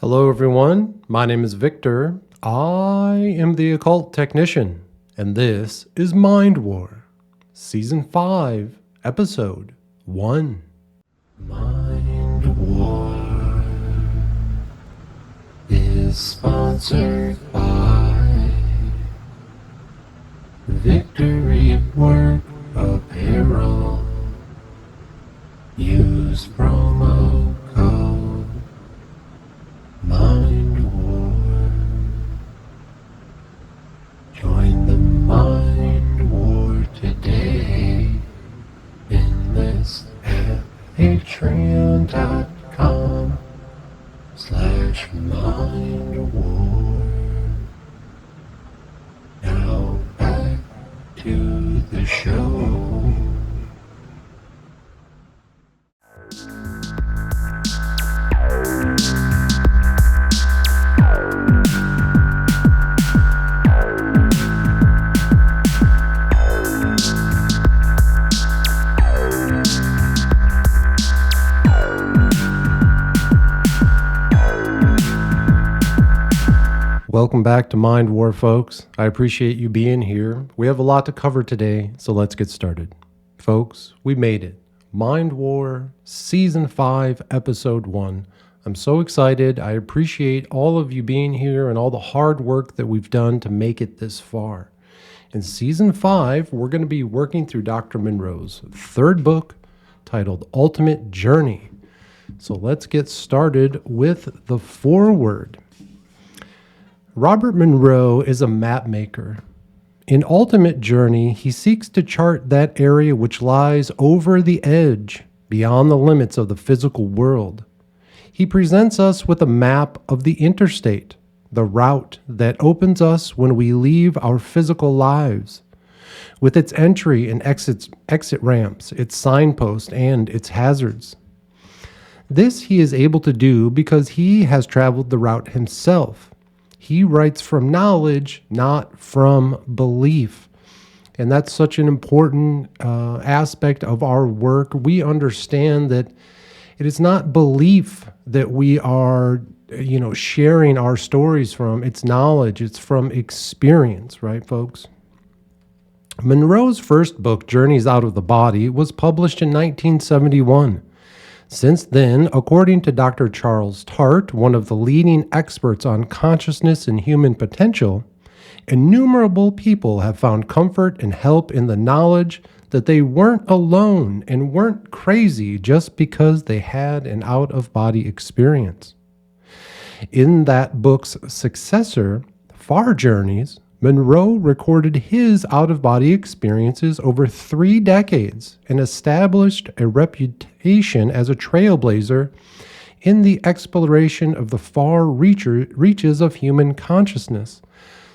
Hello, everyone. My name is Victor. I am the Occult Technician, and this is Mind War, Season 5, Episode 1. Mind War is sponsored by Victory Work Apparel. Use promo code Mind War. Join the Mind War today. Enlist at patreon.com/mindwar. Now back to the show. Welcome back to Mind War, folks. I appreciate you being here. We have a lot to cover today, so let's get started. Folks, we made it. Mind War, Season 5, Episode 1. I'm so excited. I appreciate all of you being here and all the hard work that we've done to make it this far. In Season 5, we're going to be working through Dr. Monroe's third book titled Ultimate Journey. So let's get started with the foreword. Robert Monroe is a map maker. In Ultimate Journey, he seeks to chart that area which lies over the edge, beyond the limits of the physical world. He presents us with a map of the interstate, the route that opens us when we leave our physical lives, with its entry and exit ramps, its signposts, and its hazards. This he is able to do because he has traveled the route himself. He writes from knowledge, not from belief. And that's such an important aspect of our work. We understand that it is not belief that we are, sharing our stories from. It's knowledge. It's from experience, right, folks? Monroe's first book, Journeys Out of the Body, was published in 1971. Since then, according to Dr. Charles Tart, one of the leading experts on consciousness and human potential, innumerable people have found comfort and help in the knowledge that they weren't alone and weren't crazy just because they had an out-of-body experience. In that book's successor, Far Journeys, Monroe recorded his out-of-body experiences over 3 decades and established a reputation as a trailblazer in the exploration of the far reaches of human consciousness.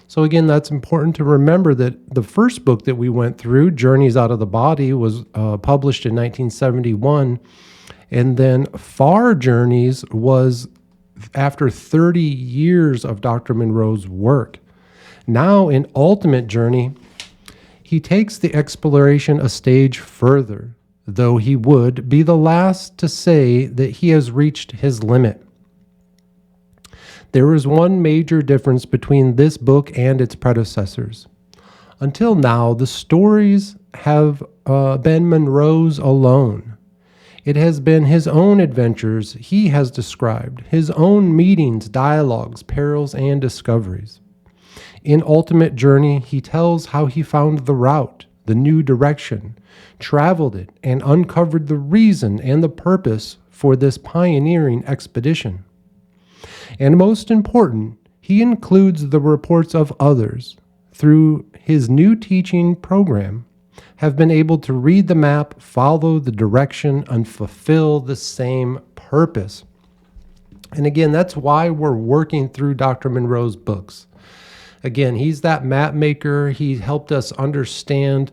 So again, that's important to remember that the first book that we went through, Journeys Out of the Body, was published in 1971, and then Far Journeys was after 30 years of Dr. Monroe's work. Now, in Ultimate Journey, he takes the exploration a stage further, though he would be the last to say that he has reached his limit. There is one major difference between this book and its predecessors. Until now, the stories have been Monroe's alone. It has been his own adventures he has described, his own meetings, dialogues, perils, and discoveries. In Ultimate Journey, he tells how he found the route, the new direction, traveled it, and uncovered the reason and the purpose for this pioneering expedition. And most important, he includes the reports of others through his new teaching program, have been able to read the map, follow the direction, and fulfill the same purpose. And again, that's why we're working through Dr. Monroe's books. Again, he's that map maker. He helped us understand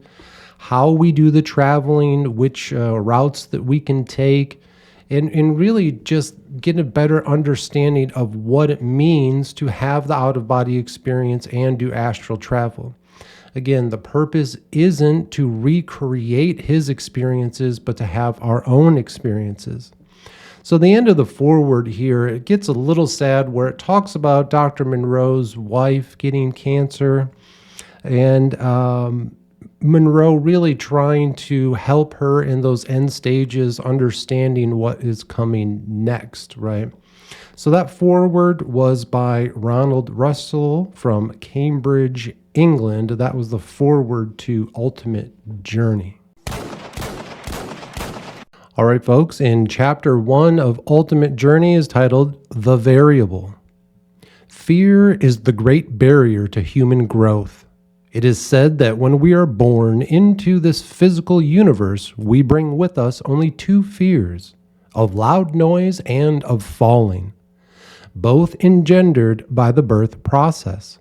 how we do the traveling, which routes that we can take, and really just get a better understanding of what it means to have the out-of-body experience and do astral travel. Again, the purpose isn't to recreate his experiences, but to have our own experiences. So the end of the foreword here, it gets a little sad where it talks about Dr. Monroe's wife getting cancer and Monroe really trying to help her in those end stages, understanding what is coming next, right? So that foreword was by Ronald Russell from Cambridge, England. That was the foreword to Ultimate Journey. All right, folks, in chapter 1 of Ultimate Journey is titled The Variable. Fear is the great barrier to human growth. It is said that when we are born into this physical universe, we bring with us only two fears, of loud noise and of falling, both engendered by the birth process.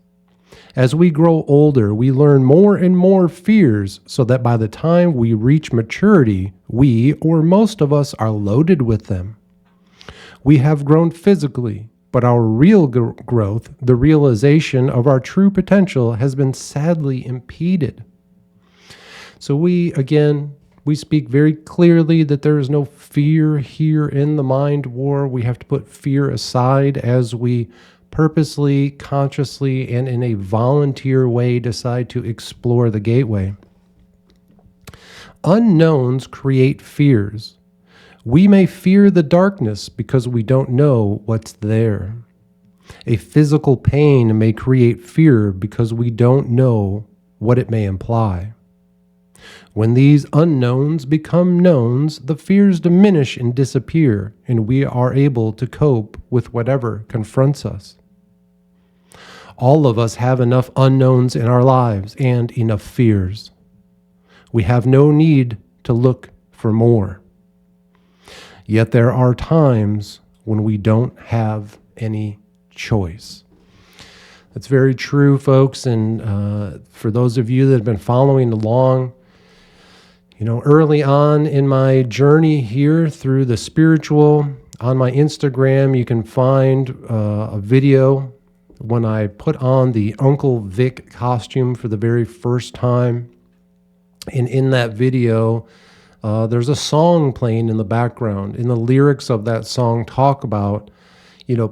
As we grow older, we learn more and more fears so that by the time we reach maturity, we, or most of us, are loaded with them. We have grown physically, but our real growth, the realization of our true potential, has been sadly impeded. So we speak very clearly that there is no fear here in the mind war. We have to put fear aside as we purposely, consciously, and in a volunteer way decide to explore the gateway. Unknowns create fears. We may fear the darkness because we don't know what's there. A physical pain may create fear because we don't know what it may imply. When these unknowns become knowns, the fears diminish and disappear, and we are able to cope with whatever confronts us. All of us have enough unknowns in our lives and enough fears. We have no need to look for more. Yet there are times when we don't have any choice. That's very true, folks. And for those of you that have been following along, early on in my journey here through the spiritual, on my Instagram, you can find a video when I put on the Uncle Vic costume for the very first time. And in that video, there's a song playing in the background. And the lyrics of that song talk about,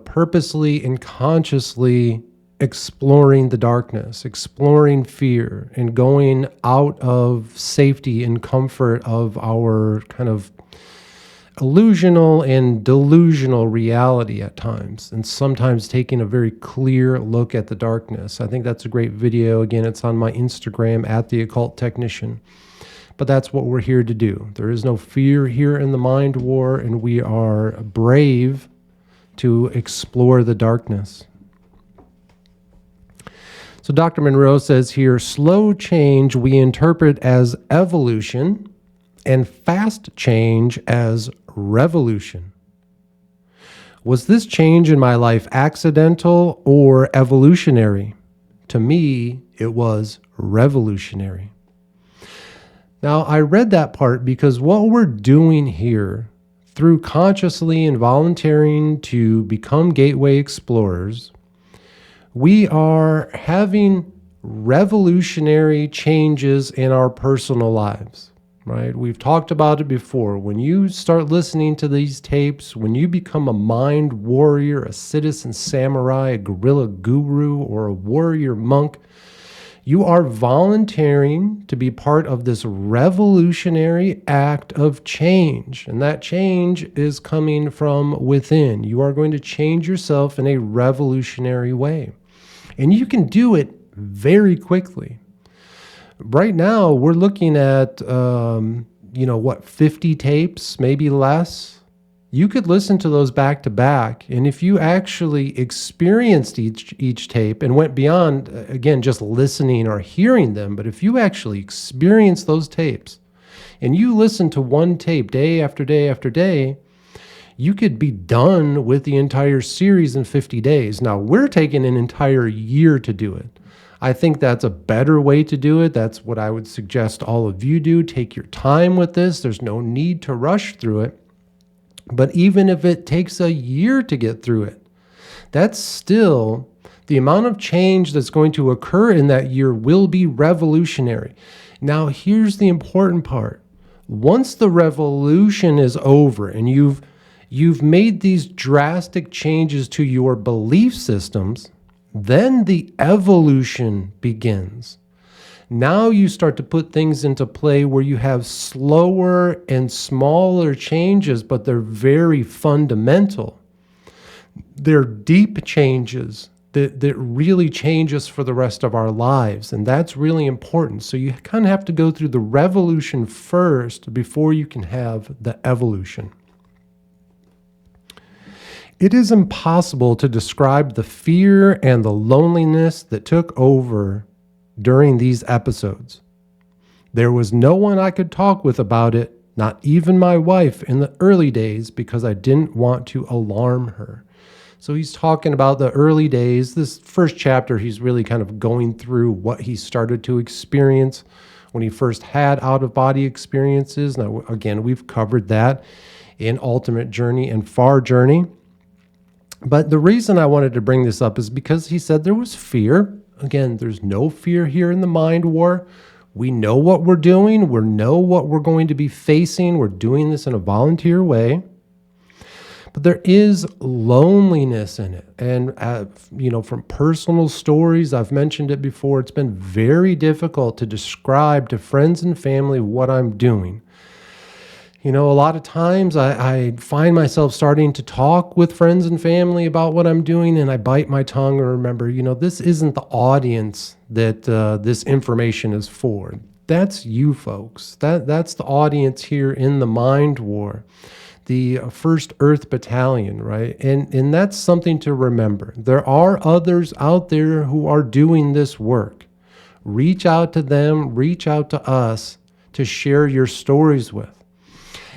purposely and consciously exploring the darkness, exploring fear, and going out of safety and comfort of our kind of illusional and delusional reality at times, and sometimes taking a very clear look at the darkness. I think that's a great video. Again, it's on my Instagram at the Occult Technician. But that's what we're here to do. There is no fear here in the mind war, and we are brave to explore the darkness. So Dr. Monroe says here, slow change we interpret as evolution and fast change as revolution. Was this change in my life accidental or evolutionary? To me, it was revolutionary. Now, I read that part because what we're doing here through consciously and volunteering to become gateway explorers, we are having revolutionary changes in our personal lives, right? We've talked about it before. When you start listening to these tapes, when you become a mind warrior, a citizen samurai, a guerrilla guru, or a warrior monk, you are volunteering to be part of this revolutionary act of change. And that change is coming from within. You are going to change yourself in a revolutionary way. And you can do it very quickly. Right now, we're looking at, 50 tapes, maybe less. You could listen to those back to back. And if you actually experienced each tape and went beyond, again, just listening or hearing them, but if you actually experienced those tapes and you listen to one tape day after day after day, you could be done with the entire series in 50 days. Now, we're taking an entire year to do it. I think that's a better way to do it. That's what I would suggest all of you do. Take your time with this. There's no need to rush through it. But even if it takes a year to get through it, that's still the amount of change that's going to occur in that year will be revolutionary. Now, here's the important part. Once the revolution is over and you've you've made these drastic changes to your belief systems, then the evolution begins. Now you start to put things into play where you have slower and smaller changes, but they're very fundamental. They're deep changes that really change us for the rest of our lives, and that's really important. So you kind of have to go through the revolution first before you can have the evolution. It is impossible to describe the fear and the loneliness that took over during these episodes. There was no one I could talk with about it, not even my wife in the early days, because I didn't want to alarm her. So he's talking about the early days. This first chapter, he's really kind of going through what he started to experience when he first had out-of-body experiences. Now, again, we've covered that in Ultimate Journey and Far Journey. But the reason I wanted to bring this up is because he said there was fear. Again, there's no fear here in the Mind War. We know what we're doing. We know what we're going to be facing. We're doing this in a volunteer way. But there is loneliness in it. And, from personal stories, I've mentioned it before, it's been very difficult to describe to friends and family what I'm doing. A lot of times I find myself starting to talk with friends and family about what I'm doing, and I bite my tongue and remember, this isn't the audience that this information is for. That's you folks. That's the audience here in the Mind War, the 1st Earth Battalion, right? And that's something to remember. There are others out there who are doing this work. Reach out to them, reach out to us to share your stories with.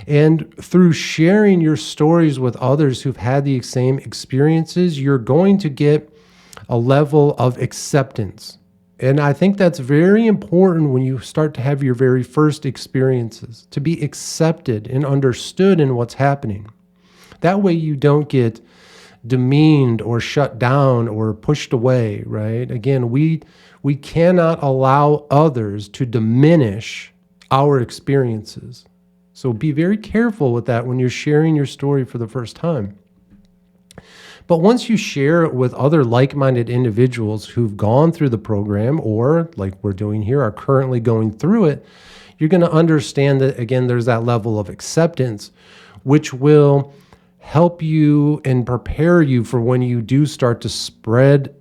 And through sharing your stories with others who've had the same experiences, you're going to get a level of acceptance. And I think that's very important when you start to have your very first experiences, to be accepted and understood in what's happening. That way you don't get demeaned or shut down or pushed away, right? Again, we cannot allow others to diminish our experiences. So be very careful with that when you're sharing your story for the first time. But once you share it with other like-minded individuals who've gone through the program or, like we're doing here, are currently going through it, you're going to understand that, again, there's that level of acceptance, which will help you and prepare you for when you do start to spread,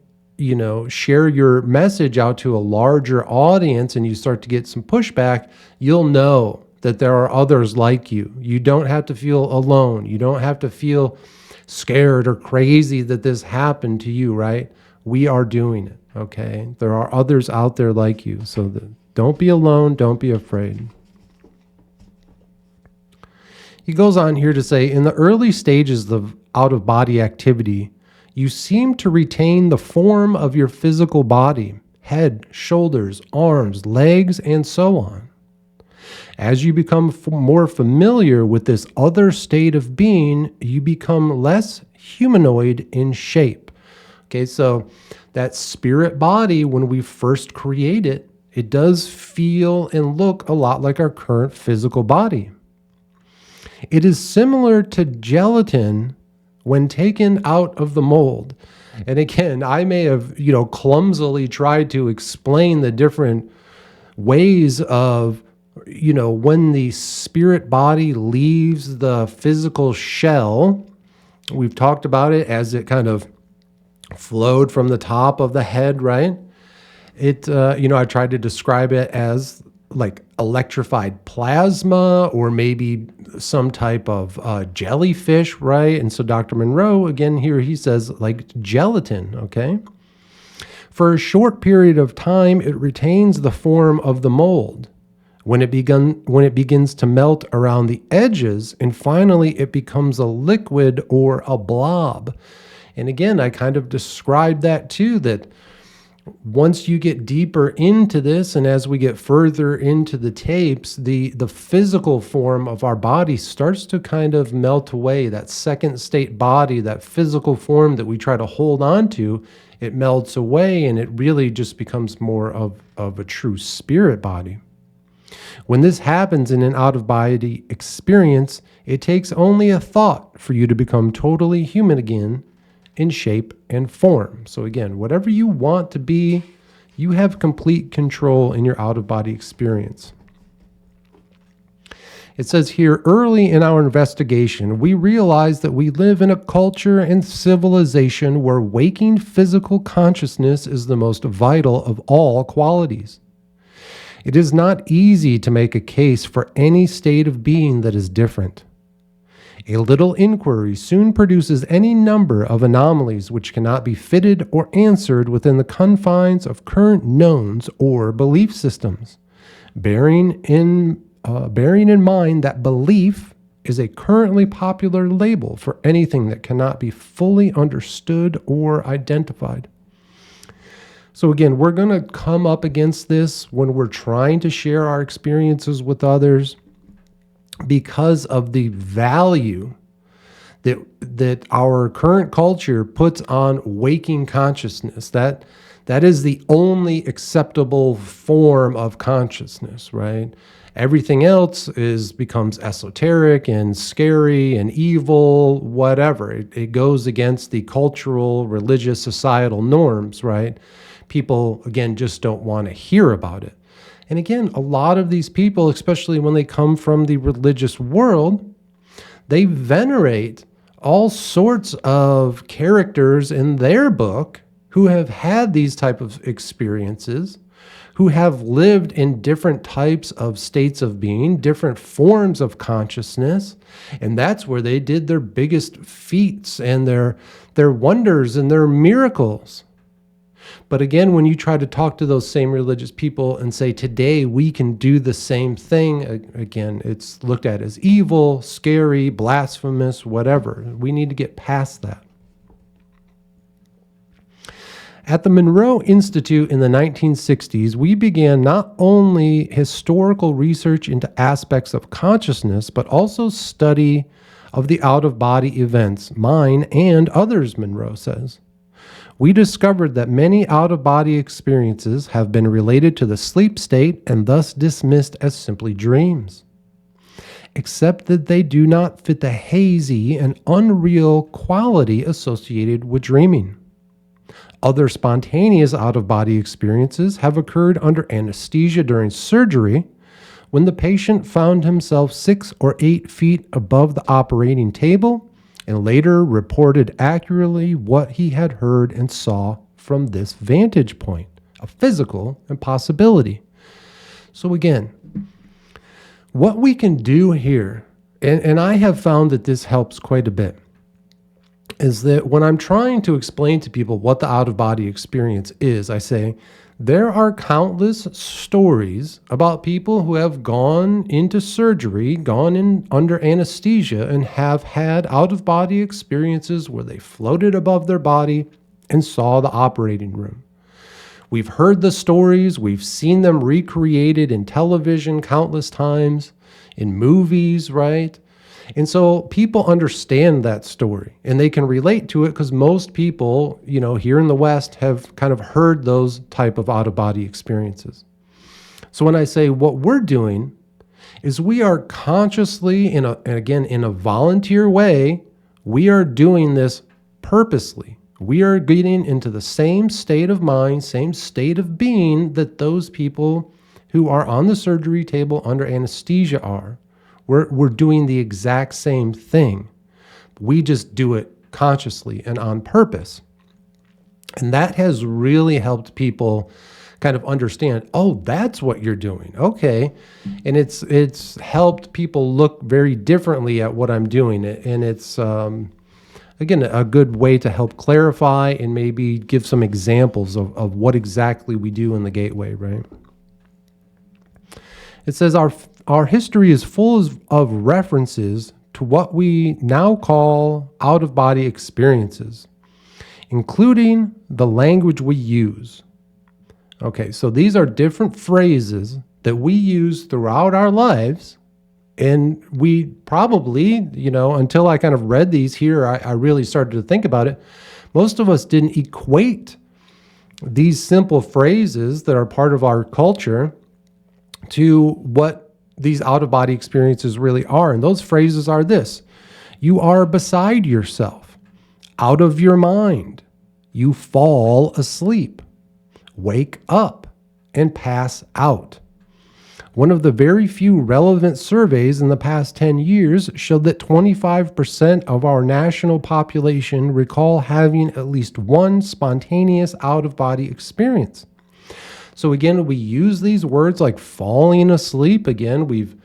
share your message out to a larger audience and you start to get some pushback. You'll know that there are others like you. You don't have to feel alone. You don't have to feel scared or crazy that this happened to you, right? We are doing it, okay? There are others out there like you. So don't be alone. Don't be afraid. He goes on here to say, in the early stages of out-of-body activity, you seem to retain the form of your physical body, head, shoulders, arms, legs, and so on. As you become more familiar with this other state of being, you become less humanoid in shape. Okay, so that spirit body, when we first create it, it does feel and look a lot like our current physical body. It is similar to gelatin when taken out of the mold. And again, I may have, clumsily tried to explain the different ways of when the spirit body leaves the physical shell. We've talked about it as it kind of flowed from the top of the head, right? I tried to describe it as like electrified plasma or maybe some type of jellyfish, right? And so Dr. Monroe, again, here he says like gelatin, okay? For a short period of time, it retains the form of the mold. When it begins to melt around the edges, and finally it becomes a liquid or a blob. And again, I kind of described that too, that once you get deeper into this, and as we get further into the tapes, the physical form of our body starts to kind of melt away. That second state body, that physical form that we try to hold on to, it melts away, and it really just becomes more of a true spirit body. When this happens in an out-of-body experience, it takes only a thought for you to become totally human again in shape and form. So again, whatever you want to be, you have complete control in your out-of-body experience. It says here, early in our investigation, we realized that we live in a culture and civilization where waking physical consciousness is the most vital of all qualities. It is not easy to make a case for any state of being that is different. A little inquiry soon produces any number of anomalies which cannot be fitted or answered within the confines of current knowns or belief systems, bearing in mind that belief is a currently popular label for anything that cannot be fully understood or identified. So again, we're going to come up against this when we're trying to share our experiences with others because of the value that our current culture puts on waking consciousness. That is the only acceptable form of consciousness, right? Everything else becomes esoteric and scary and evil, whatever. It goes against the cultural, religious, societal norms, right? People, again, just don't want to hear about it. And again, a lot of these people, especially when they come from the religious world, they venerate all sorts of characters in their book who have had these type of experiences, who have lived in different types of states of being, different forms of consciousness. And that's where they did their biggest feats and their wonders and their miracles. But again, when you try to talk to those same religious people and say, today we can do the same thing, again, it's looked at as evil, scary, blasphemous, whatever. We need to get past that. At the Monroe Institute in the 1960s, we began not only historical research into aspects of consciousness, but also study of the out-of-body events, mine and others, Monroe says. We discovered that many out-of-body experiences have been related to the sleep state and thus dismissed as simply dreams, except that they do not fit the hazy and unreal quality associated with dreaming. Other spontaneous out-of-body experiences have occurred under anesthesia during surgery when the patient found himself 6 or 8 feet above the operating table and later reported accurately what he had heard and saw from this vantage point, a physical impossibility. So again, what we can do here, and I have found that this helps quite a bit, is that when I'm trying to explain to people what the out-of-body experience is, I say, there are countless stories about people who have gone into surgery, gone in under anesthesia, and have had out-of-body experiences where they floated above their body and saw the operating room. We've heard the stories, we've seen them recreated in television countless times, in movies, right? And so people understand that story and they can relate to it because most people, here in the West have kind of heard those type of out-of-body experiences. So when I say what we're doing is we are consciously, in a volunteer way, we are doing this purposely. We are getting into the same state of mind, same state of being that those people who are on the surgery table under anesthesia are. We're doing the exact same thing. We just do it consciously and on purpose. And that has really helped people kind of understand, oh, that's what you're doing. Okay. And it's helped people look very differently at what I'm doing. And it's, again, a good way to help clarify and maybe give some examples of what exactly we do in the Gateway, right? It says our history is full of references to what we now call out-of-body experiences, including the language we use. Okay, so these are different phrases that we use throughout our lives, and we probably, until I kind of read these here, I really started to think about it. Most of us didn't equate these simple phrases that are part of our culture to what these out-of-body experiences really are. And those phrases are this: you are beside yourself, out of your mind, you fall asleep, wake up, and pass out. One of the very few relevant surveys in the past 10 years showed that 25% of our national population recall having at least one spontaneous out-of-body experience. So again, we use these words like falling asleep. Again, we've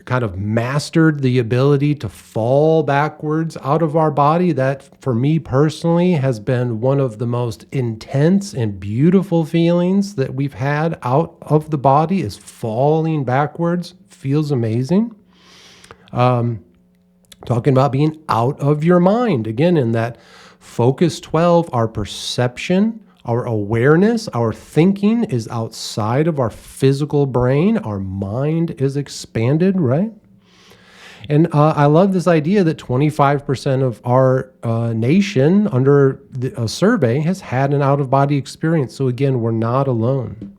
kind of mastered the ability to fall backwards out of our body. That, for me personally, has been one of the most intense and beautiful feelings that we've had out of the body, is falling backwards. Feels amazing. Talking about being out of your mind. Again, in that Focus 12, our perception, our awareness, our thinking is outside of our physical brain. Our mind is expanded, right? And I love this idea that 25% of our nation under a survey has had an out-of-body experience. So again, we're not alone.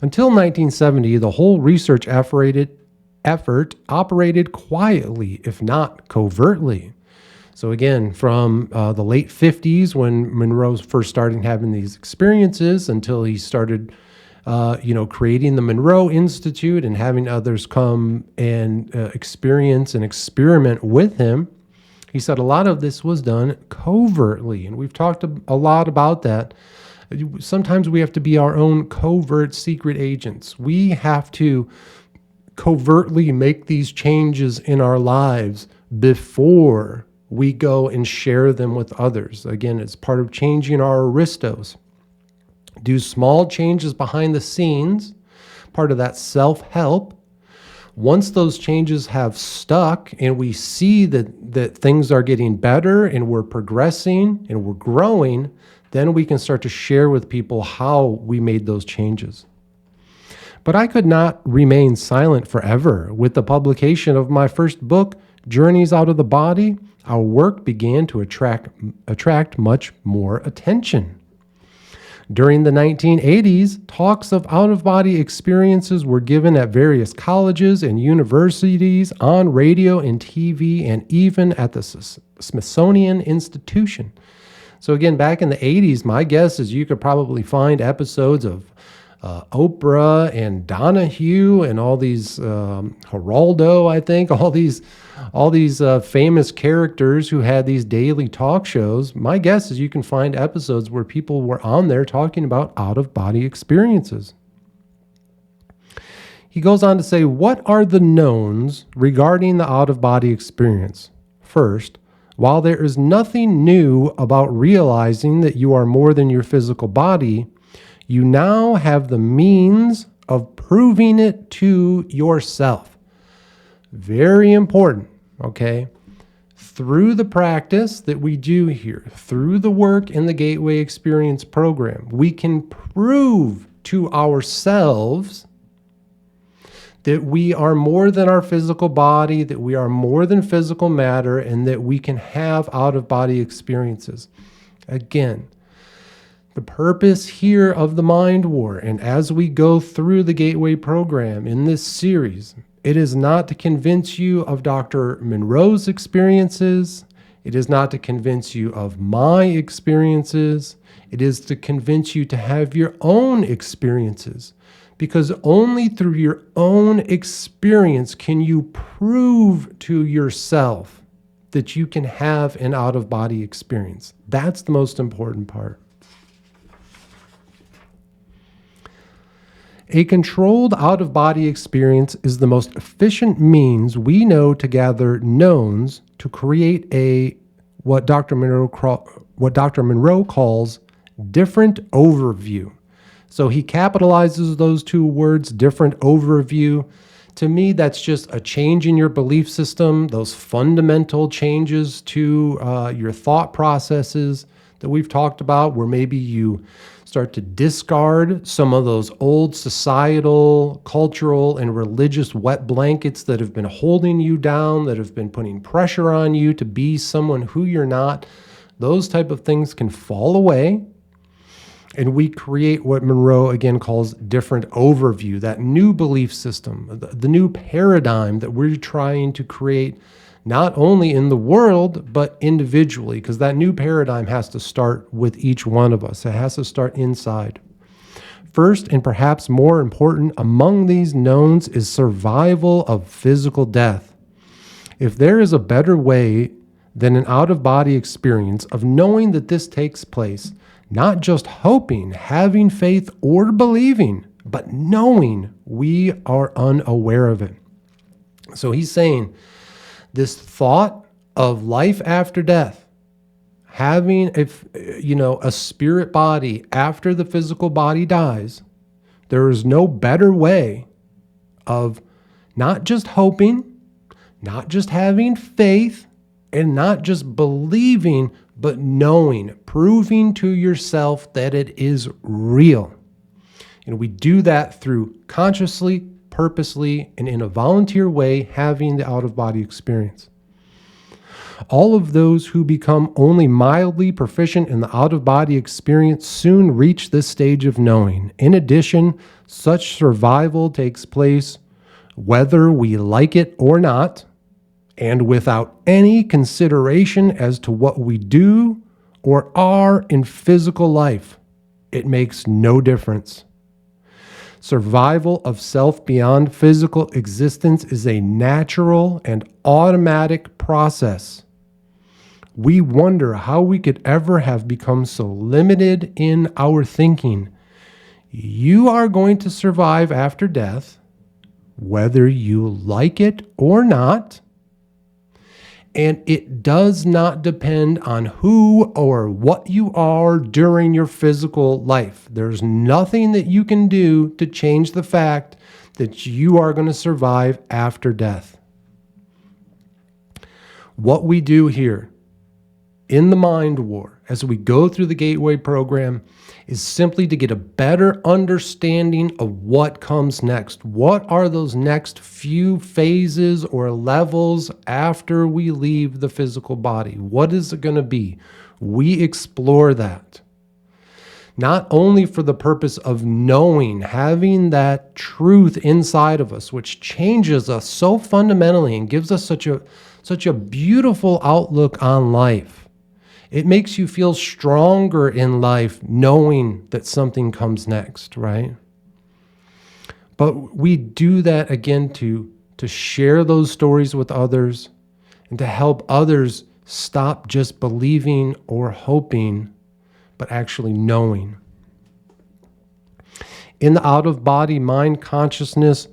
Until 1970, the whole research effort operated quietly, if not covertly. So again, from the late 50s, when Monroe first started having these experiences, until he started, creating the Monroe Institute and having others come and experience and experiment with him, he said a lot of this was done covertly. And we've talked a lot about that. Sometimes we have to be our own covert secret agents. We have to covertly make these changes in our lives before we go and share them with others. Again, it's part of changing our aristos. Do small changes behind the scenes, part of that self-help. Once those changes have stuck and we see that things are getting better and we're progressing and we're growing, then we can start to share with people how we made those changes. But I could not remain silent forever. With the publication of my first book, Journeys Out of the Body, our work began to attract much more attention. During the 1980s, talks of out-of-body experiences were given at various colleges and universities, on radio and TV, and even at the Smithsonian Institution. So again, back in the 80s, my guess is you could probably find episodes of Oprah and Donahue and all these Geraldo, I think, all these famous characters who had these daily talk shows. My guess is you can find episodes where people were on there talking about out-of-body experiences. He goes on to say, what are the knowns regarding the out-of-body experience? First, while there is nothing new about realizing that you are more than your physical body, you now have the means of proving it to yourself. Very important, okay? Through the practice that we do here, through the work in the Gateway Experience program, we can prove to ourselves that we are more than our physical body, that we are more than physical matter, and that we can have out-of-body experiences. Again, the purpose here of the Mind War, and as we go through the Gateway program in this series, it is not to convince you of Dr. Monroe's experiences. It is not to convince you of my experiences. It is to convince you to have your own experiences, because only through your own experience can you prove to yourself that you can have an out-of-body experience. That's the most important part. A controlled out-of-body experience is the most efficient means we know to gather knowns to create what Dr. Monroe calls different overview. So he capitalizes those two words, different overview. To me, that's just a change in your belief system, those fundamental changes to your thought processes that we've talked about, where maybe you start to discard some of those old societal, cultural, and religious wet blankets that have been holding you down, that have been putting pressure on you to be someone who you're not. Those type of things can fall away. And we create what MZOO again calls different overview, that new belief system, the new paradigm that we're trying to create not only in the world, but individually, because that new paradigm has to start with each one of us. It has to start inside. First, and perhaps more important among these knowns, is survival of physical death. If there is a better way than an out-of-body experience of knowing that this takes place, not just hoping, having faith, or believing, but knowing, we are unaware of it. So he's saying this thought of life after death, having a spirit body after the physical body dies, there is no better way of not just hoping, not just having faith, and not just believing, but knowing, proving to yourself that it is real. We do that through consciously, purposely, and in a volunteer way, having the out-of-body experience. All of those who become only mildly proficient in the out-of-body experience soon reach this stage of knowing. In addition, such survival takes place whether we like it or not, and without any consideration as to what we do or are in physical life. It makes no difference. Survival of self beyond physical existence is a natural and automatic process. We wonder how we could ever have become so limited in our thinking. You are going to survive after death, whether you like it or not. And it does not depend on who or what you are during your physical life. There's nothing that you can do to change the fact that you are going to survive after death. What we do here in the Mind War, as we go through the Gateway program, is simply to get a better understanding of what comes next. What are those next few phases or levels after we leave the physical body? What is it going to be? We explore that. Not only for the purpose of knowing, having that truth inside of us, which changes us so fundamentally and gives us such a beautiful outlook on life. It makes you feel stronger in life knowing that something comes next, right? But we do that again to share those stories with others and to help others stop just believing or hoping, but actually knowing. In the out-of-body mind consciousness,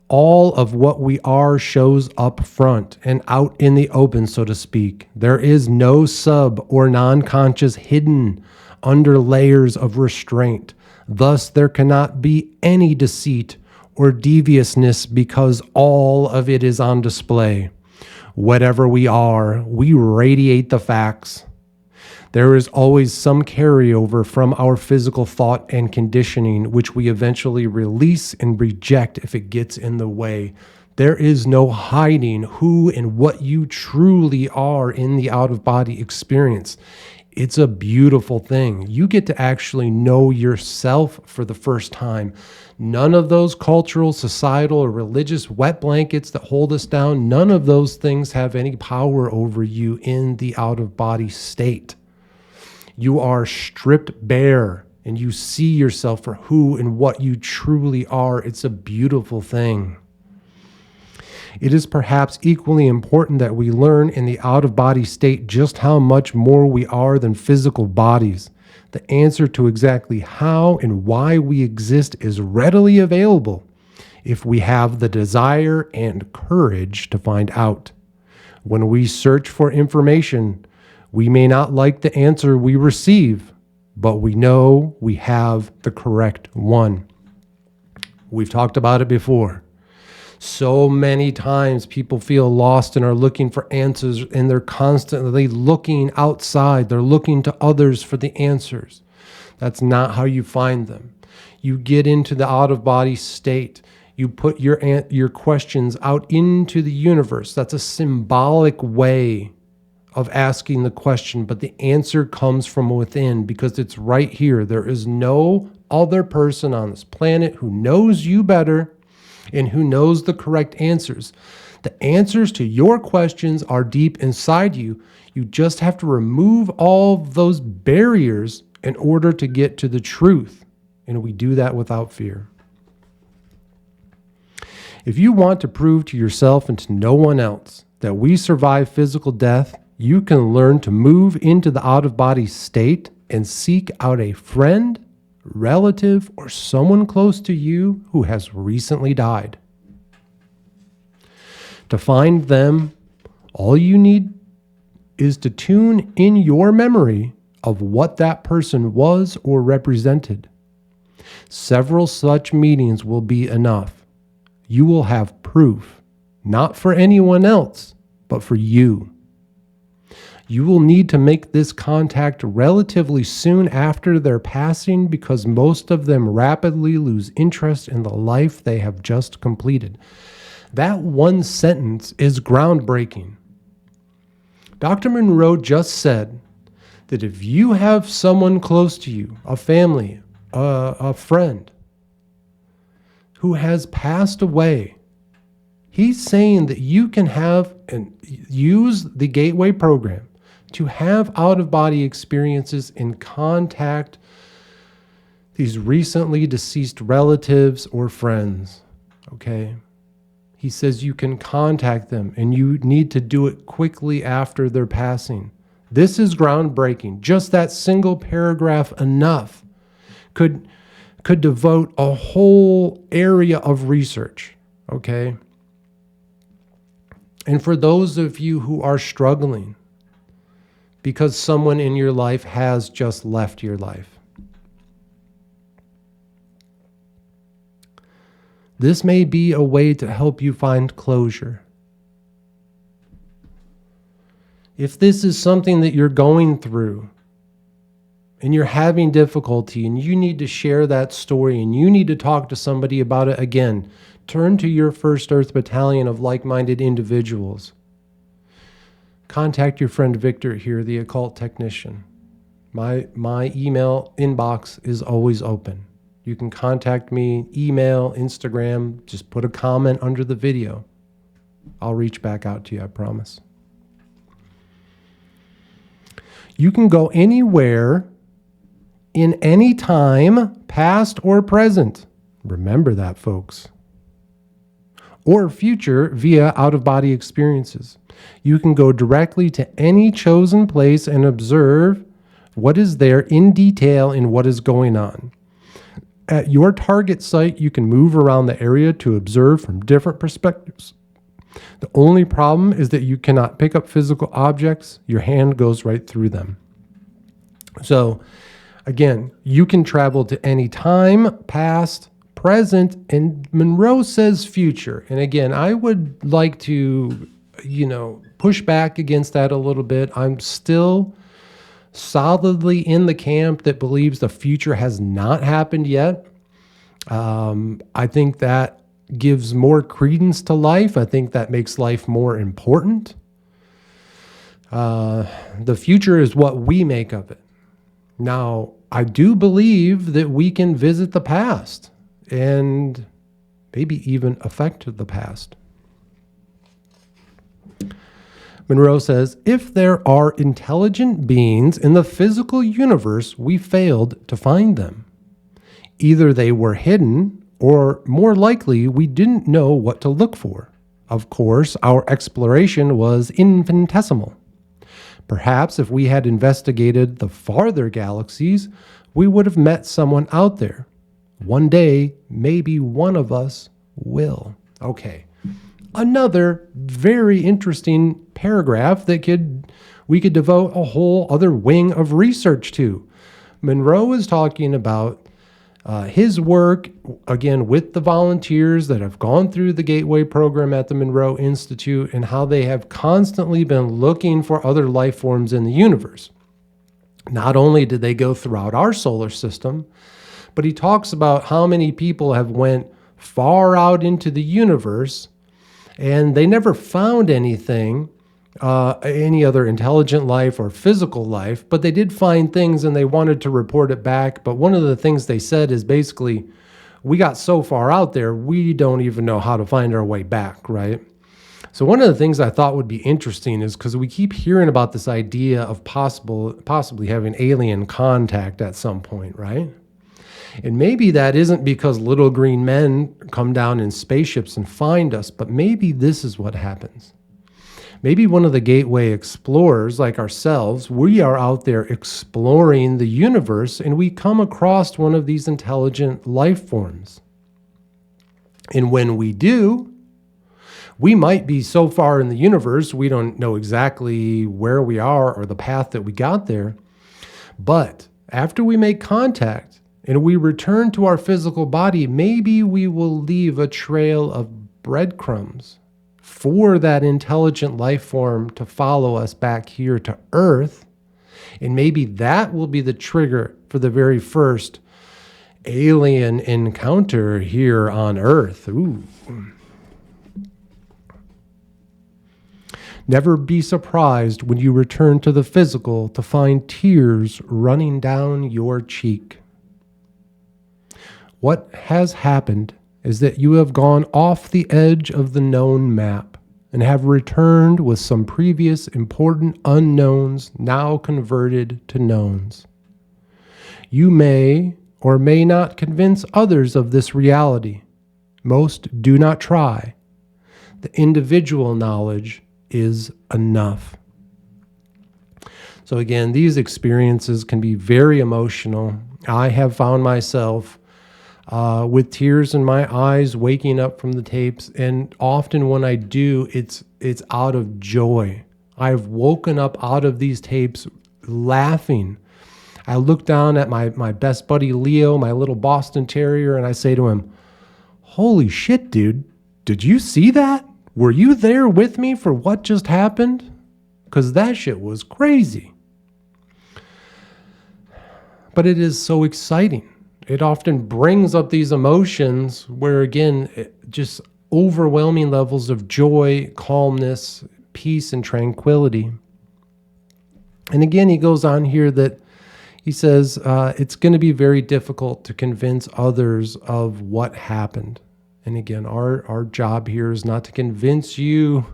all of what we are shows up front and out in the open, so to speak. There is no sub or non-conscious hidden under layers of restraint. Thus, there cannot be any deceit or deviousness because all of it is on display. Whatever we are, we radiate the facts. There is always some carryover from our physical thought and conditioning, which we eventually release and reject if it gets in the way. There is no hiding who and what you truly are in the out-of-body experience. It's a beautiful thing. You get to actually know yourself for the first time. None of those cultural, societal, or religious wet blankets that hold us down, none of those things have any power over you in the out-of-body state. You are stripped bare and you see yourself for who and what you truly are. It's a beautiful thing. It is perhaps equally important that we learn in the out-of-body state just how much more we are than physical bodies. The answer to exactly how and why we exist is readily available if we have the desire and courage to find out. When we search for information, we may not like the answer we receive, but we know we have the correct one. We've talked about it before. So many times people feel lost and are looking for answers, and they're constantly looking outside. They're looking to others for the answers. That's not how you find them. You get into the out-of-body state. You put your questions out into the universe. That's a symbolic way of asking the question, but the answer comes from within because it's right here. There is no other person on this planet who knows you better and who knows the correct answers. The answers to your questions are deep inside you. You just have to remove all those barriers in order to get to the truth. And we do that without fear. If you want to prove to yourself and to no one else that we survive physical death, you can learn to move into the out-of-body state and seek out a friend, relative, or someone close to you who has recently died. To find them, all you need is to tune in your memory of what that person was or represented. Several such meetings will be enough. You will have proof, not for anyone else, but for you. You will need to make this contact relatively soon after their passing because most of them rapidly lose interest in the life they have just completed. That one sentence is groundbreaking. Dr. Monroe just said that if you have someone close to you, a family, a friend, who has passed away, he's saying that you can have and use the Gateway program to have out-of-body experiences and contact these recently deceased relatives or friends, okay? He says you can contact them and you need to do it quickly after their passing. This is groundbreaking. Just that single paragraph enough could devote a whole area of research, okay? And for those of you who are struggling because someone in your life has just left your life, this may be a way to help you find closure. If this is something that you're going through and you're having difficulty and you need to share that story and you need to talk to somebody about it again, turn to your First Earth Battalion of like-minded individuals. Contact your friend Victor here, the occult technician. My email inbox is always open. You can contact me, email, Instagram, just put a comment under the video. I'll reach back out to you, I promise. You can go anywhere in any time, past or present. Remember that, folks. Or future via out-of-body experiences. You can go directly to any chosen place and observe what is there in detail and what is going on. At your target site, you can move around the area to observe from different perspectives. The only problem is that you cannot pick up physical objects. Your hand goes right through them. So, again, you can travel to any time, past, present, and Monroe says future. And again, I would like to, push back against that a little bit. I'm still solidly in the camp that believes the future has not happened yet. I think that gives more credence to life. I think that makes life more important. The future is what we make of it. Now, I do believe that we can visit the past and maybe even affect the past. Monroe says, if there are intelligent beings in the physical universe, we failed to find them. Either they were hidden, or more likely, we didn't know what to look for. Of course, our exploration was infinitesimal. Perhaps if we had investigated the farther galaxies, we would have met someone out there. One day, maybe one of us will. Okay. Another very interesting paragraph that we could devote a whole other wing of research to. Monroe is talking about his work, again, with the volunteers that have gone through the Gateway program at the Monroe Institute and how they have constantly been looking for other life forms in the universe. Not only did they go throughout our solar system, but he talks about how many people have went far out into the universe and they never found anything any other intelligent life or physical life, but they did find things and they wanted to report it back. But one of the things they said is basically, we got so far out there, we don't even know how to find our way back, right? So one of the things I thought would be interesting is because we keep hearing about this idea of possibly having alien contact at some point, right? And maybe that isn't because little green men come down in spaceships and find us, but maybe this is what happens. Maybe one of the gateway explorers like ourselves, we are out there exploring the universe and we come across one of these intelligent life forms. And when we do, we might be so far in the universe, we don't know exactly where we are or the path that we got there. But after we make contact and we return to our physical body, maybe we will leave a trail of breadcrumbs for that intelligent life form to follow us back here to Earth. And maybe that will be the trigger for the very first alien encounter here on Earth. Ooh. Never be surprised when you return to the physical to find tears running down your cheek. What has happened is that you have gone off the edge of the known map and have returned with some previous important unknowns now converted to knowns. You may or may not convince others of this reality. Most do not try. The individual knowledge is enough. So again, these experiences can be very emotional. I have found myself with tears in my eyes waking up from the tapes, and often when I do, it's out of joy. I've woken up out of these tapes laughing. I look down at my best buddy Leo, my little Boston Terrier, and I say to him, "Holy shit, dude, did you see that? Were you there with me for what just happened? Because that shit was crazy." But it is so exciting. It often brings up these emotions where, again, just overwhelming levels of joy, calmness, peace, and tranquility. And again, he goes on here that he says it's going to be very difficult to convince others of what happened. And again, our job here is not to convince you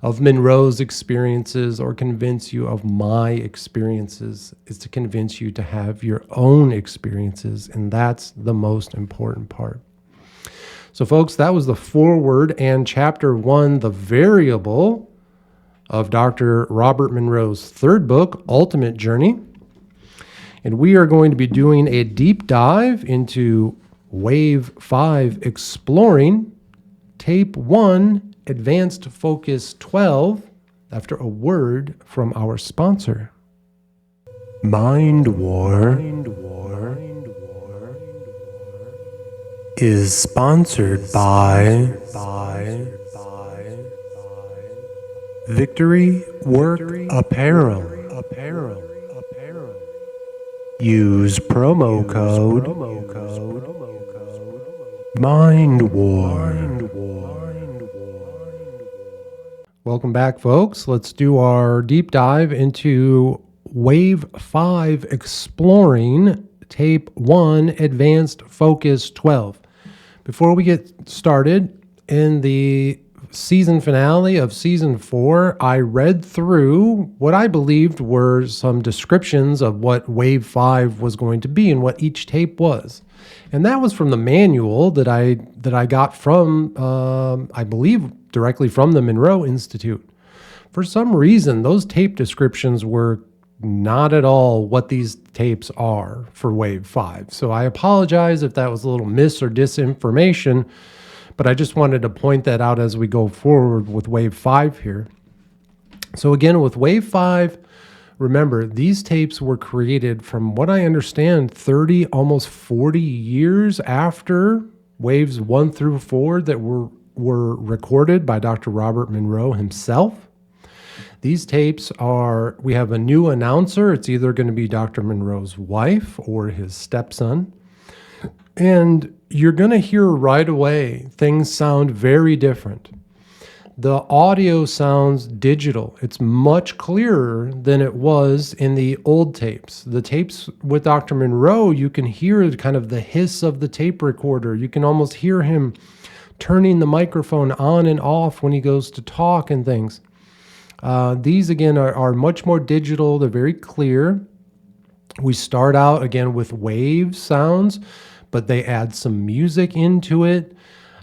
of Monroe's experiences or convince you of my experiences. It's to convince you to have your own experiences, and that's the most important part. So folks, that was the foreword and chapter 1, The Variable, of Dr. Robert Monroe's third book, Ultimate Journey. And we are going to be doing a deep dive into Wave 5 Exploring, Tape 1, Advanced Focus 12, after a word from our sponsor. Mind War is sponsored by Victory Work Apparel. Use promo code Mind War. Welcome back, folks. Let's do our deep dive into Wave 5 Exploring, Tape 1, Advanced Focus 12. Before we get started, in the season finale of season 4, I read through what I believed were some descriptions of what Wave 5 was going to be and what each tape was. And that was from the manual that I got from, I believe, directly from the Monroe Institute. For some reason, those tape descriptions were not at all what these tapes are for Wave 5. So I apologize if that was a little mis or disinformation, but I just wanted to point that out as we go forward with Wave 5 here. So again, with Wave 5, remember, these tapes were created from what I understand 30, almost 40 years after Waves 1 through 4 that were recorded by Dr. Robert Monroe himself. These tapes are, we have a new announcer. It's either going to be Dr. Monroe's wife or his stepson. And you're going to hear right away things sound very different. the audio sounds digital. It's much clearer than it was in the old tapes. The tapes with Dr. Monroe, you can hear kind of the hiss of the tape recorder. You can almost hear him turning the microphone on and off when he goes to talk and things. These, again, are much more digital. They're very clear. We start out, again, with wave sounds, but they add some music into it.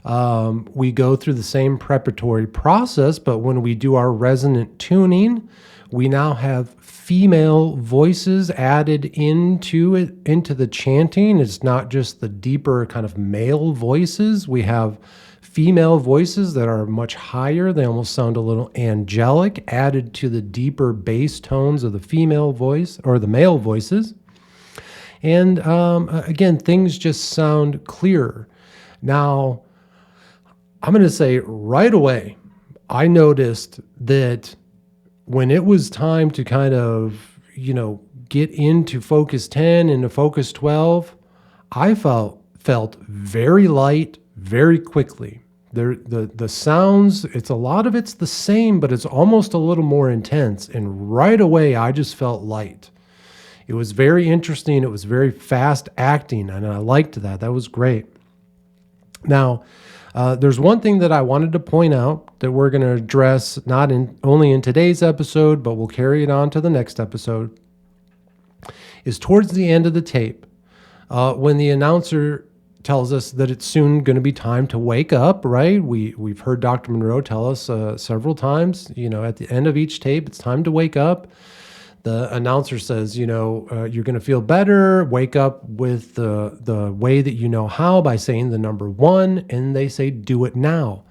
We go through the same preparatory process, but when we do our resonant tuning, we now have female voices added into it, into the chanting. It's not just the deeper kind of male voices. We have female voices that are much higher. They almost sound a little angelic, added to the deeper bass tones of the female voice or the male voices. And again, things just sound clearer. Now, I'm going to say right away, I noticed that when it was time to kind of, get into focus 10 and to focus 12, I felt very light very quickly. The sounds, it's a lot of it's the same, but it's almost a little more intense. And right away, I just felt light. It was very interesting. It was very fast acting, and I liked that. That was great. Now, there's one thing that I wanted to point out that we're going to address not only in today's episode, but we'll carry it on to the next episode, is towards the end of the tape, when the announcer tells us that it's soon going to be time to wake up, right? We've heard Dr. Monroe tell us several times, at the end of each tape, it's time to wake up. The announcer says, you're going to feel better. Wake up with the way that you know how by saying the number 1, and they say, do it now.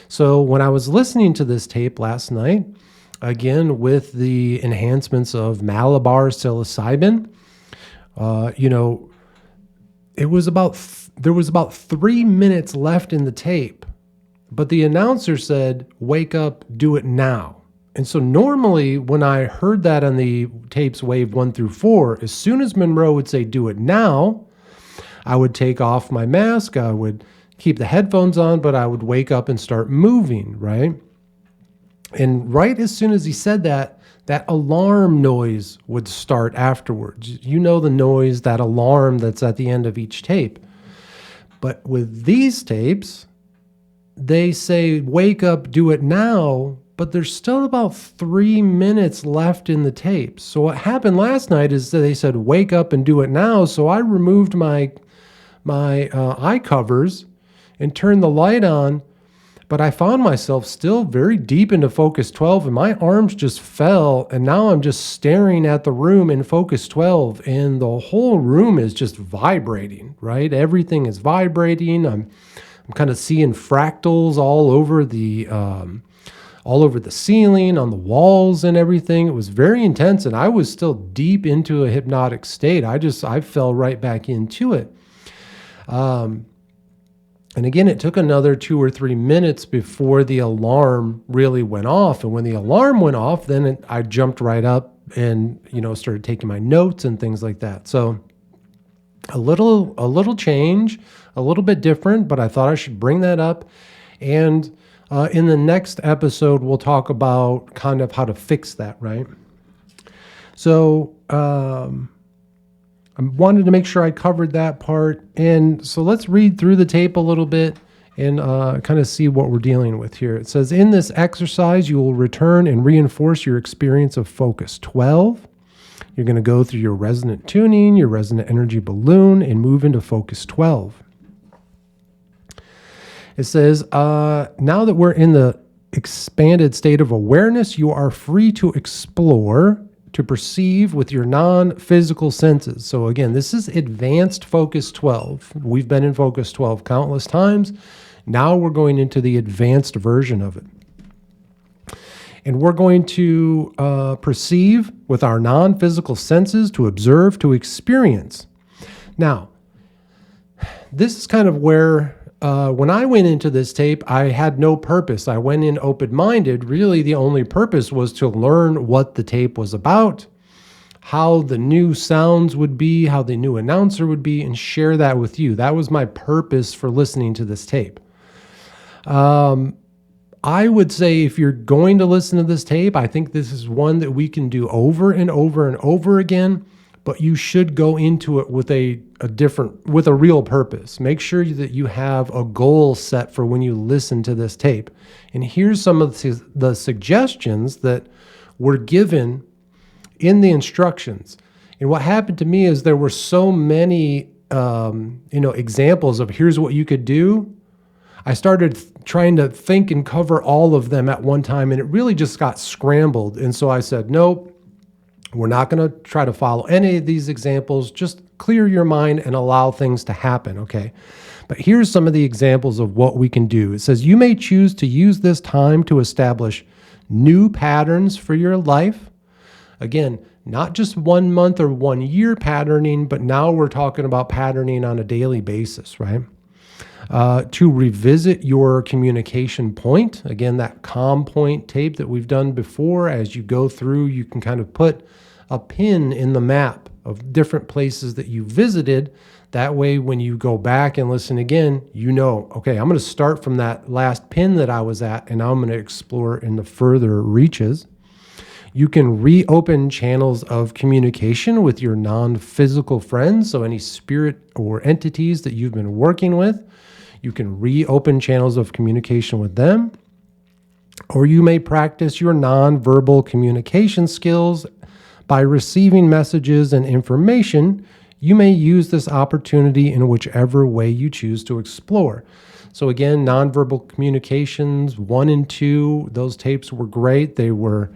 So when I was listening to this tape last night, again, with the enhancements of Malabar psilocybin, there was about 3 minutes left in the tape, but the announcer said, wake up, do it now. And so normally when I heard that on the tapes wave 1 through 4, as soon as Monroe would say, do it now, I would take off my mask, I would keep the headphones on, but I would wake up and start moving, right? And right as soon as he said that, that alarm noise would start afterwards. The noise, that alarm that's at the end of each tape. But with these tapes, they say, wake up, do it now, but there's still about 3 minutes left in the tape. So what happened last night is that they said, wake up and do it now. So I removed my eye covers and turned the light on, but I found myself still very deep into focus 12, and my arms just fell, and now I'm just staring at the room in focus 12, and the whole room is just vibrating, right? Everything is vibrating. I'm kind of seeing fractals all over the ceiling, on the walls and everything. It was very intense, and I was still deep into a hypnotic state. I fell right back into it. And again, it took another 2 or 3 minutes before the alarm really went off. And when the alarm went off, then I jumped right up and, started taking my notes and things like that. So a little change, a little bit different, but I thought I should bring that up. And in the next episode, we'll talk about kind of how to fix that, right? So I wanted to make sure I covered that part. And so let's read through the tape a little bit and kind of see what we're dealing with here. It says, in this exercise, you will return and reinforce your experience of focus 12. You're going to go through your resonant tuning, your resonant energy balloon, and move into focus 12. It says, now that we're in the expanded state of awareness, you are free to explore, to perceive with your non-physical senses. So again, this is advanced focus 12. We've been in focus 12 countless times. Now we're going into the advanced version of it. And we're going to perceive with our non-physical senses, to observe, to experience. Now, this is kind of where when I went into this tape, I had no purpose. I went in open-minded. Really, the only purpose was to learn what the tape was about, how the new sounds would be, how the new announcer would be, and share that with you. That was my purpose for listening to this tape. I would say if you're going to listen to this tape, I think this is one that we can do over and over and over again, but you should go into it with with a real purpose. Make sure that you have a goal set for when you listen to this tape. And here's some of the suggestions that were given in the instructions. And what happened to me is there were so many, examples of here's what you could do. I started trying to think and cover all of them at one time, and it really just got scrambled. And so I said, nope, we're not going to try to follow any of these examples. Just clear your mind and allow things to happen, okay? But here's some of the examples of what we can do. It says, you may choose to use this time to establish new patterns for your life. Again, not just 1 month or 1 year patterning, but now we're talking about patterning on a daily basis, right? To revisit your communication point. Again, that calm point tape that we've done before. As you go through, you can kind of put a pin in the map of different places that you visited. That way, when you go back and listen again, you know, okay, I'm going to start from that last pin that I was at, and I'm going to explore in the further reaches. You can reopen channels of communication with your non-physical friends, so any spirit or entities that you've been working with. You can reopen channels of communication with them, or you may practice your nonverbal communication skills by receiving messages and information. You may use this opportunity in whichever way you choose to explore. So again, nonverbal communications 1 and 2, those tapes were great. They were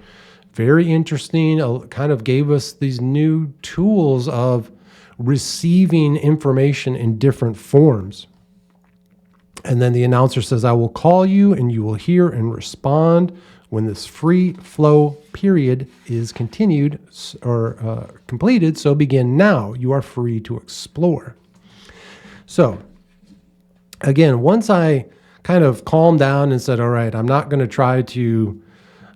very interesting, kind of gave us these new tools of receiving information in different forms. And then the announcer says, I will call you and you will hear and respond when this free flow period is continued or completed. So begin now. You are free to explore. So again, once I kind of calmed down and said, all right, I'm not going to try to,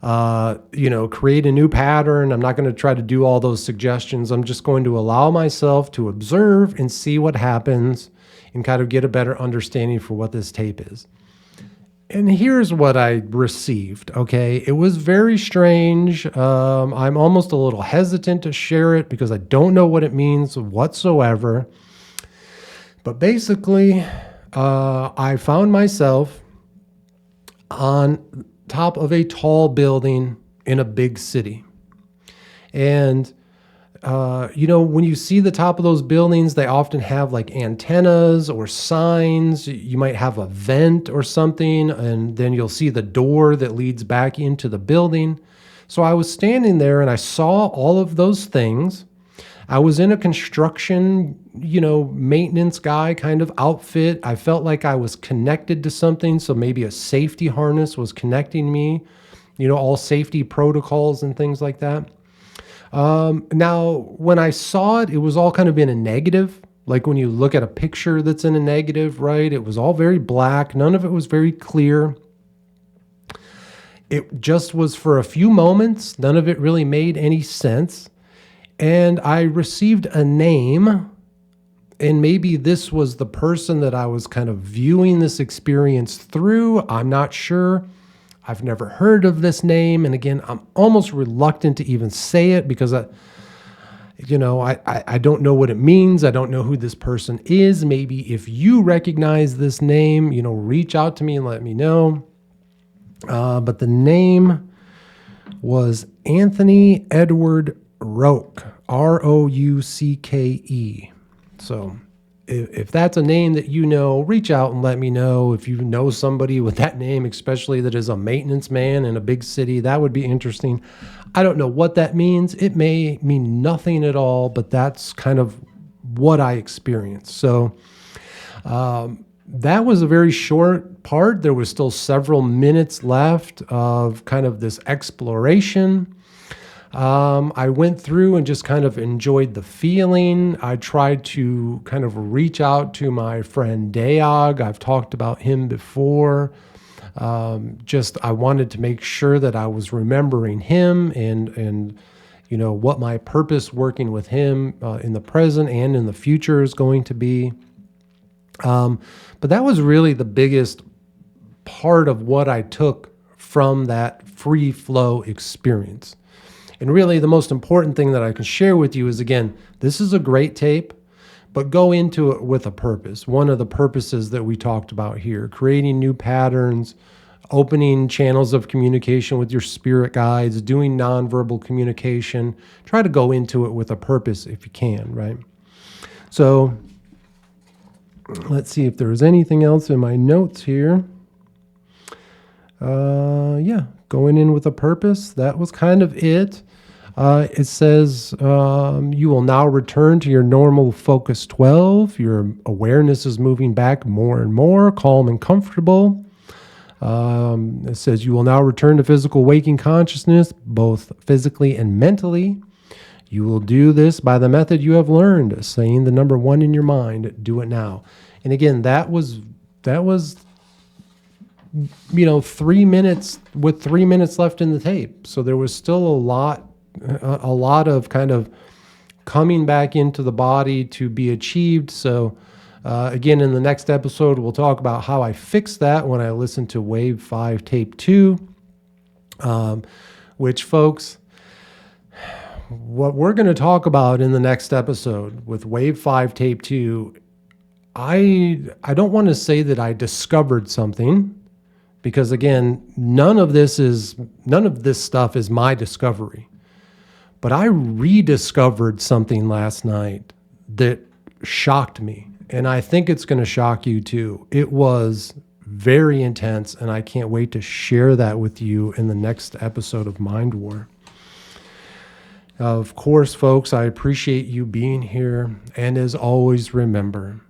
create a new pattern. I'm not going to try to do all those suggestions. I'm just going to allow myself to observe and see what happens and kind of get a better understanding for what this tape is. And here's what I received, okay? It was very strange. I'm almost a little hesitant to share it because I don't know what it means whatsoever. But basically, I found myself on top of a tall building in a big city. And when you see the top of those buildings, they often have like antennas or signs. You might have a vent or something, and then you'll see the door that leads back into the building. So I was standing there and I saw all of those things. I was in a construction, maintenance guy kind of outfit. I felt like I was connected to something. So maybe a safety harness was connecting me, all safety protocols and things like that. Now, when I saw it, it was all kind of in a negative. Like when you look at a picture that's in a negative, right? It was all very black. None of it was very clear. It just was for a few moments. None of it really made any sense. And I received a name, and maybe this was the person that I was kind of viewing this experience through. I'm not sure. I've never heard of this name. And again, I'm almost reluctant to even say it because I don't know what it means. I don't know who this person is. Maybe if you recognize this name, reach out to me and let me know. But the name was Anthony Edward Roucke, Roucke. So if that's a name that reach out and let me know. If you know somebody with that name, especially that is a maintenance man in a big city, that would be interesting. I don't know what that means. It may mean nothing at all, but that's kind of what I experienced. So that was a very short part. There was still several minutes left of kind of this exploration. I went through and just kind of enjoyed the feeling. I tried to kind of reach out to my friend Deog. I've talked about him before. I wanted to make sure that I was remembering him and what my purpose working with him in the present and in the future is going to be. But that was really the biggest part of what I took from that free flow experience. And really, the most important thing that I can share with you is, again, this is a great tape, but go into it with a purpose. One of the purposes that we talked about here, creating new patterns, opening channels of communication with your spirit guides, doing nonverbal communication. Try to go into it with a purpose if you can, right? So let's see if there's anything else in my notes here. Yeah, going in with a purpose. That was kind of it. It says you will now return to your normal focus 12. Your awareness is moving back more and more, calm and comfortable. It says you will now return to physical waking consciousness, both physically and mentally. You will do this by the method you have learned, saying the number 1 in your mind. Do it now. And again, that was 3 minutes with 3 minutes left in the tape. So there was still a lot of kind of coming back into the body to be achieved. So again, in the next episode, we'll talk about how I fixed that when I listened to Wave 5 Tape 2, which, folks, what we're going to talk about in the next episode with Wave 5 Tape 2, I don't want to say that I discovered something, because again, none of this stuff is my discovery. But I rediscovered something last night that shocked me, and I think it's going to shock you too. It was very intense, and I can't wait to share that with you in the next episode of Mind War. Of course, folks, I appreciate you being here, and as always, remember,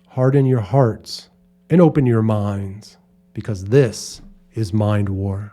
harden your hearts and open your minds, because this is Mind War.